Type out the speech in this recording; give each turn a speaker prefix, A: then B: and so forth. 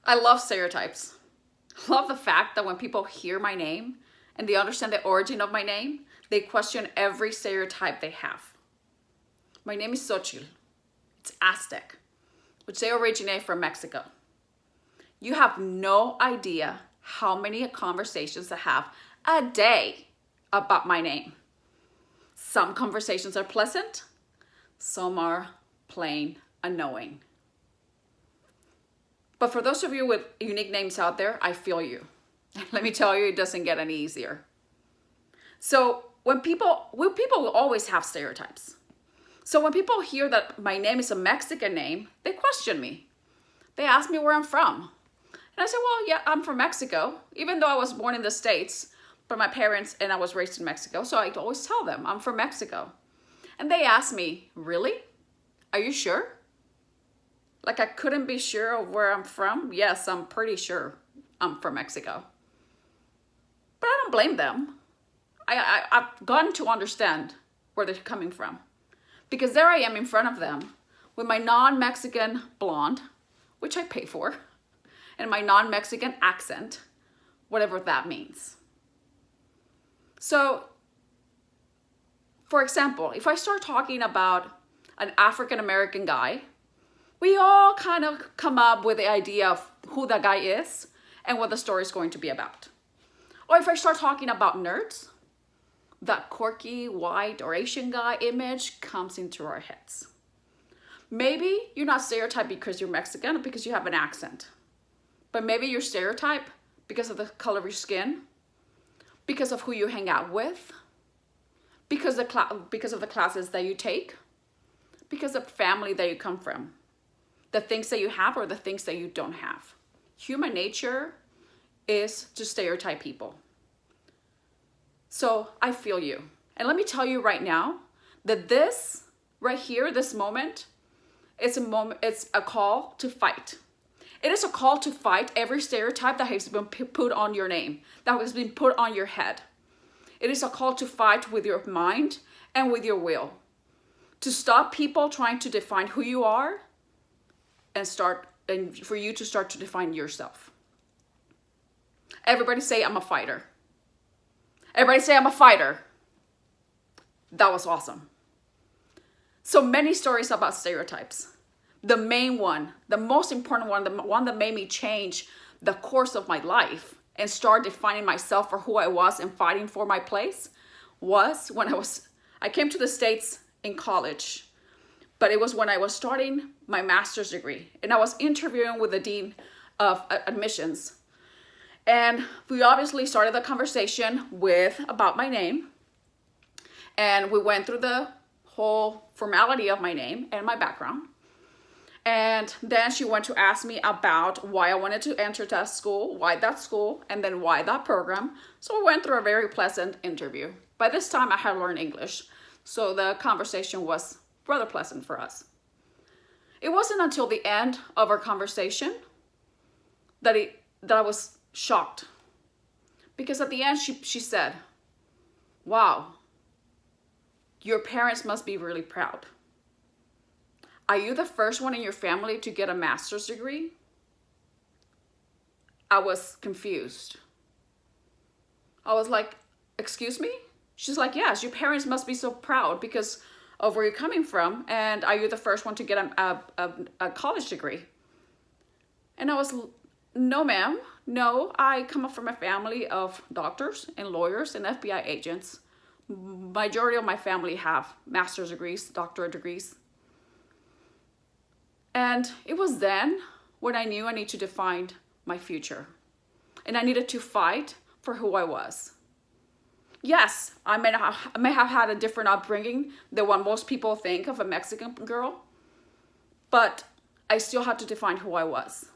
A: I love stereotypes. I love the fact that when people hear my name and they understand the origin of my name, they question every stereotype they have. My name is Xochitl. It's Aztec, which they originate from Mexico. You have no idea how many conversations I have a day about my name. Some conversations are pleasant, some are plain annoying. But for those of you with unique names out there, I feel you. Let me tell you, it doesn't get any easier. So when people will always have stereotypes. So when people hear that my name is a Mexican name, they question me. They ask me where I'm from. And I say, well, yeah, I'm from Mexico, even though I was born in the States, but my parents and I was raised in Mexico. So I always tell them I'm from Mexico. And they ask me, really? Are you sure? Like I couldn't be sure of where I'm from? Yes, I'm pretty sure I'm from Mexico. But I don't blame them. I've gotten to understand where they're coming from. Because there I am in front of them with my non-Mexican blonde, which I pay for, and my non-Mexican accent, whatever that means. So, for example, if I start talking about an African-American guy, we all kind of come up with the idea of who that guy is and what the story is going to be about. Or if I start talking about nerds, that quirky white or Asian guy image comes into our heads. Maybe you're not stereotyped because you're Mexican or because you have an accent. But maybe you're stereotyped because of the color of your skin, because of who you hang out with, because of the classes that you take, because of the family that you come from, the things that you have or the things that you don't have. Human nature is to stereotype people. So I feel you. And let me tell you right now that this right here, this moment, it's a call to fight. It is a call to fight every stereotype that has been put on your name, that has been put on your head. It is a call to fight with your mind and with your will. To stop people trying to define who you are and for you to start to define yourself. Everybody say, I'm a fighter. Everybody say, I'm a fighter. That was awesome. So many stories about stereotypes. The main one, the most important one, the one that made me change the course of my life and start defining myself for who I was and fighting for my place was when I came to the States in college, but it was when I was starting my master's degree and I was interviewing with the dean of admissions. And we obviously started the conversation about my name. And we went through the whole formality of my name and my background. And then she went to ask me about why I wanted to enter that school, why that school, and then why that program. So we went through a very pleasant interview. By this time I had learned English, so the conversation was rather pleasant for us. It wasn't until the end of our conversation that I was shocked, because at the end she said, wow, your parents must be really proud. Are you the first one in your family to get a master's degree? I was confused. I was like, excuse me? She's like, yes, your parents must be so proud because of where you're coming from, and are you the first one to get a college degree? And I was, no ma'am, no, I come up from a family of doctors and lawyers and FBI agents. Majority of my family have master's degrees, doctorate degrees. And it was then when I knew I needed to define my future. And I needed to fight for who I was. Yes, I may have had a different upbringing than what most people think of a Mexican girl, but I still had to define who I was.